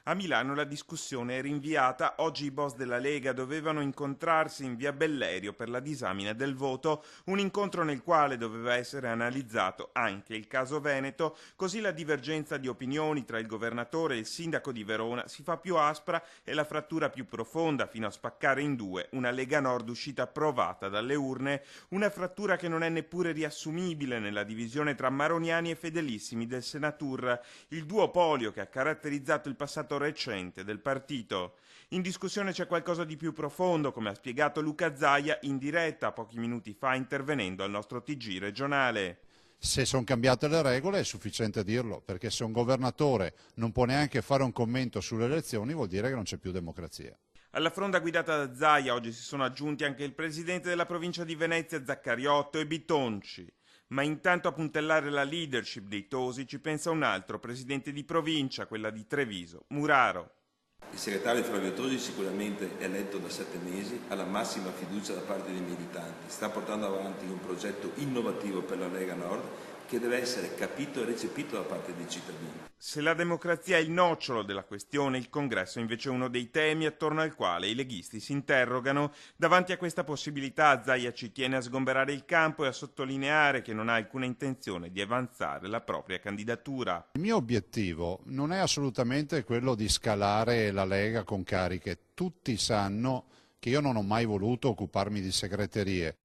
A Milano la discussione è rinviata, oggi i boss della Lega dovevano incontrarsi in via Bellerio per la disamina del voto, un incontro nel quale doveva essere analizzato anche il caso Veneto, così la divergenza di opinioni tra il governatore e il sindaco di Verona si fa più aspra e la frattura più profonda fino a spaccare in due una Lega Nord uscita provata dalle urne, una frattura che non è neppure riassumibile nella divisione tra maroniani e fedelissimi del Senatur, il duopolio che ha caratterizzato il passato recente del partito. In discussione c'è qualcosa di più profondo, come ha spiegato Luca Zaia in diretta pochi minuti fa intervenendo al nostro TG regionale. Se sono cambiate le regole è sufficiente dirlo, perché se un governatore non può neanche fare un commento sulle elezioni vuol dire che non c'è più democrazia. Alla fronda guidata da Zaia oggi si sono aggiunti anche il presidente della provincia di Venezia Zaccariotto e Bitonci. Ma intanto a puntellare la leadership dei Tosi ci pensa un altro presidente di provincia, quella di Treviso, Muraro. Il segretario Flavio Tosi, sicuramente eletto da 7 mesi, ha la massima fiducia da parte dei militanti, sta portando avanti un progetto innovativo per la Lega Nord che deve essere capito e recepito da parte dei cittadini. Se la democrazia è il nocciolo della questione, il congresso è invece uno dei temi attorno al quale i leghisti si interrogano. Davanti a questa possibilità Zaia ci tiene a sgomberare il campo e a sottolineare che non ha alcuna intenzione di avanzare la propria candidatura. Il mio obiettivo non è assolutamente quello di scalare la Lega con cariche. Tutti sanno che io non ho mai voluto occuparmi di segreterie.